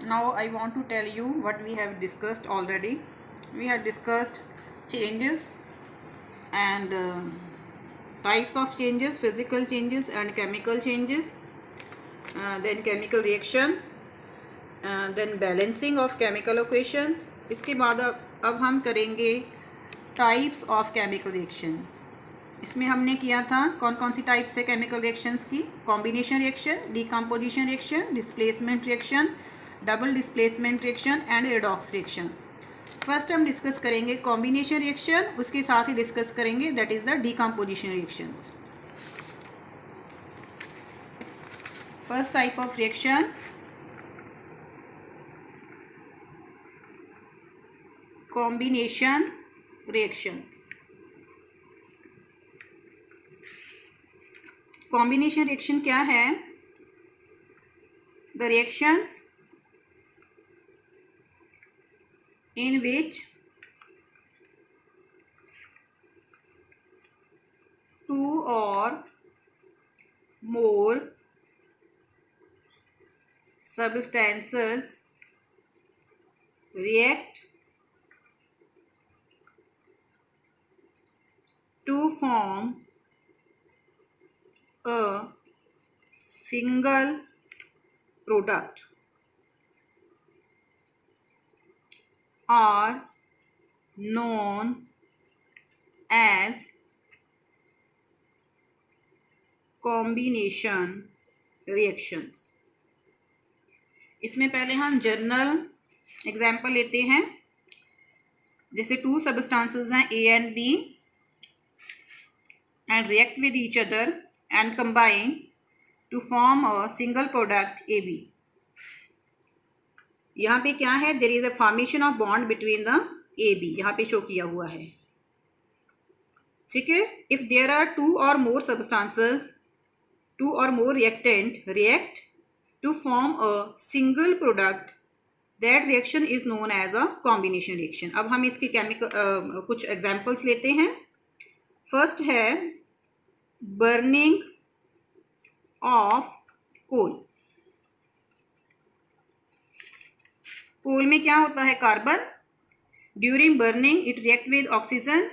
Now I want to tell you what we have discussed already. We have discussed changes and types of changes, physical changes and chemical changes, then chemical reaction, then balancing of chemical equation. इसके बाद अब हम करेंगे types of chemical reactions. इसमें हमने किया था कौन कौन सी टाइप्स है केमिकल रिएक्शंस की. Combination reaction, decomposition reaction, displacement reaction, double displacement reaction and redox reaction. First हम डिस्कस करेंगे कॉम्बिनेशन रिएक्शन, उसके साथ ही डिस्कस करेंगे that is the decomposition reactions. First type of reaction combination reactions. combination reaction क्या है? The reactions in which two or more substances react to form a single product are known as combination reactions. इसमें पहले हम general example लेते हैं. जैसे two substances हैं A and B and react with each other and combine to form a single product AB. यहाँ पे क्या है? There is a formation of bond between the AB. यहाँ पे शो किया हुआ है. ठीक है. If there are two or more substances, two or more reactant react to form a single product, that reaction is known as a combination reaction. अब हम इसके केमिकल कुछ एग्जाम्पल्स लेते हैं. फर्स्ट है बर्निंग ऑफ कोल. कोल में क्या होता है? Carbon. During burning it react with oxygen,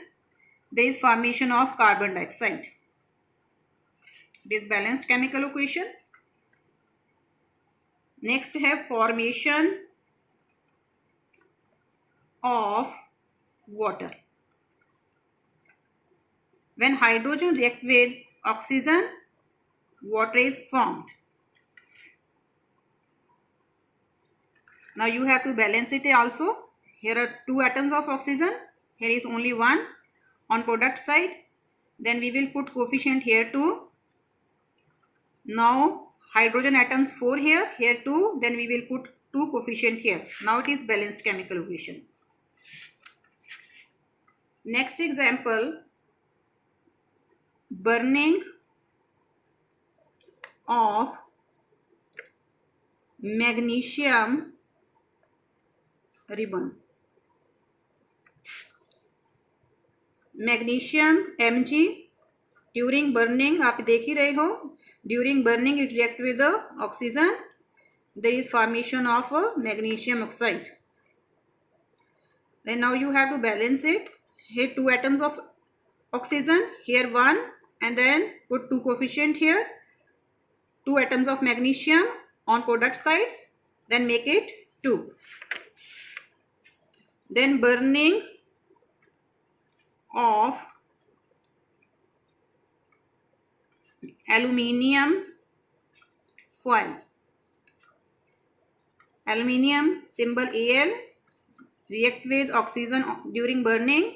there is formation of carbon dioxide. This balanced chemical equation. Next है formation of water. When hydrogen react with oxygen, water is formed. Now you have to balance it also. Here are two atoms of oxygen. Here is only one on product side. Then we will put coefficient here too. Now hydrogen atoms 4 here, here 2. Then we will put 2 coefficient here. Now it is balanced chemical equation. Next example. Burning of magnesium ribbon. Magnesium Mg during burning आप देख ही रहे हो. During burning it react with the oxygen. There is formation of a magnesium oxide. Then now you have to balance it. Here 2 atoms of oxygen, here 1, and then put 2 coefficient here, 2 atoms of magnesium on product side, then make it 2. Then burning of aluminium foil. Aluminium symbol Al react with oxygen during burning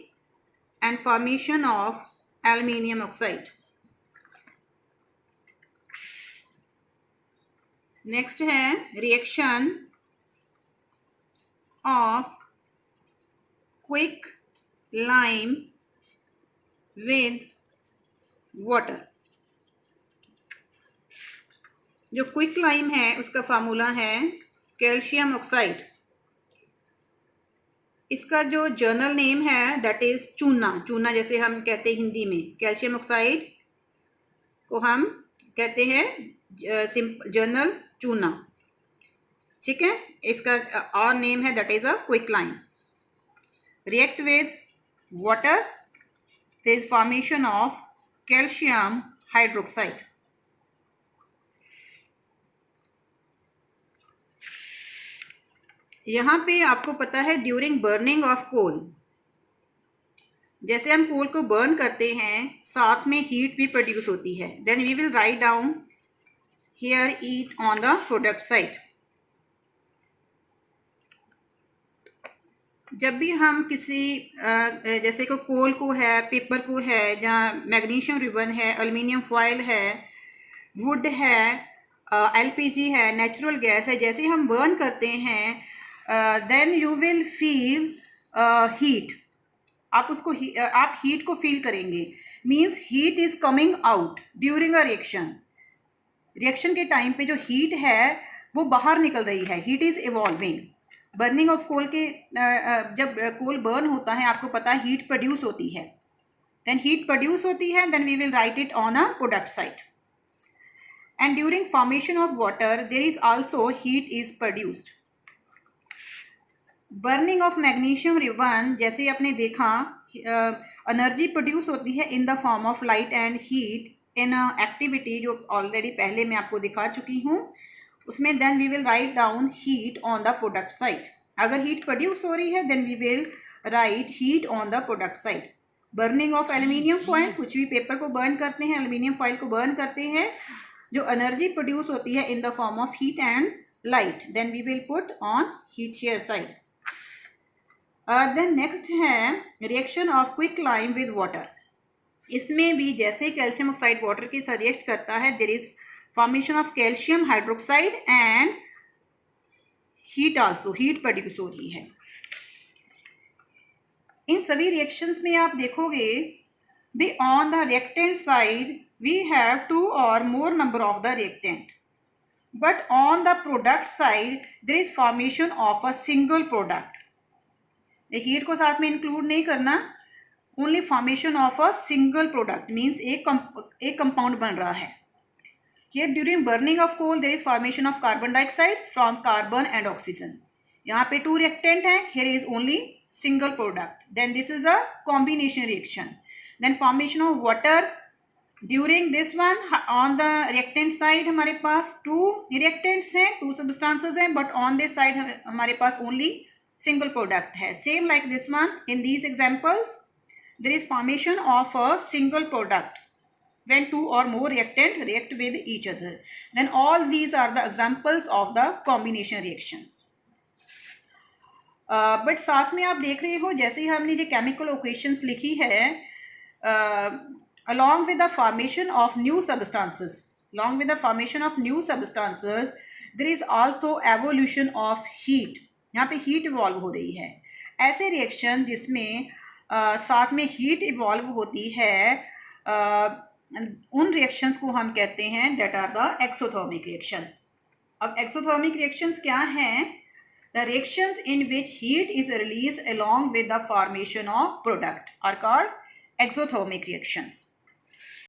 and formation of aluminium oxide. Next है reaction of quick lime with water. जो quick lime है उसका formula है calcium oxide. इसका जो journal name है that is चूना. चूना जैसे हम कहते हैं हिंदी में. कैल्शियम ऑक्साइड को हम कहते हैं जर्नल चूना. ठीक है, इसका और नेम है, that is a quicklime. React with water, there is formation of calcium hydroxide. यहाँ पे आपको पता है ड्यूरिंग बर्निंग ऑफ कोल, जैसे हम कोल को बर्न करते हैं साथ में हीट भी प्रोड्यूस होती है. Then we will write down here heat on the product side. जब भी हम किसी जैसे को कोल को है, पेपर को है, जहाँ मैग्नीशियम रिबन है, एल्युमिनियम फॉयल है, वुड है, एलपीजी है, नेचुरल गैस है, जैसे हम बर्न करते हैं then you will feel heat. आप उसको आप हीट को फील करेंगे. Means heat is coming out during a reaction. Reaction के टाइम पे जो हीट है वो बाहर निकल रही है. Heat is evolving. Burning of coal के जब कोल बर्न होता है आपको पता है हीट प्रोड्यूस होती है. देन हीट प्रोड्यूस होती है, then we will write it on a product side. And during formation of water there is also heat is produced. Burning of magnesium ribbon, जैसे आपने देखा एनर्जी प्रोड्यूस होती है in the form of light and heat in activity, जो already पहले मैं आपको दिखा चुकी हूँ उसमें. Then we will write down heat on the product side. अगर हीट प्रोड्यूस हो रही है then we will write heat on the product side. Burning of aluminium foil, कुछ भी पेपर को बर्न करते हैं, एल्युमिनियम फॉयल को बर्न करते हैं, जो एनर्जी प्रोड्यूस होती है in the form of heat and light, then we will put on heat share side. Then next है reaction of quicklime with water. इसमें भी जैसे कैल्शियम ऑक्साइड वाटर के साथ रिएक्ट करता है, there is formation of calcium hydroxide and heat also, heat produce हो रही है. इन सभी रिएक्शंस में आप देखोगे the on the reactant side we have 2 or more number of the reactant, but on the product side there is formation of a single product. Heat को साथ में इंक्लूड नहीं करना, only formation of a single product means एक compound बन रहा है. Here during burning of coal there is formation of carbon dioxide from carbon and oxygen. यहाँ पे 2 रिएक्टेंट हैं, here is only single product. Then this is a combination reaction. Then formation of water during this one. On the reactant side हमारे पास 2 reactants हैं, 2 substances हैं, but on this side हमारे पास only single product है. Same like this one, in these examples there is formation of a single product when 2 or more reactant react with each other. Then all these are the examples of the combination reactions. But साथ में आप देख रहे हो जैसे ही हमने ये chemical equations लिखी है, along with the formation of new substances, there is also evolution of heat. यहाँ पे हीट इवॉल्व हो रही है. ऐसे रिएक्शन जिसमें साथ में हीट इवॉल्व होती है, उन रिएक्शंस को हम कहते हैं that are the exothermic reactions. अब एक्सोथर्मिक रिएक्शंस क्या हैं? The reactions in which heat is release along with the formation of product are called exothermic reactions.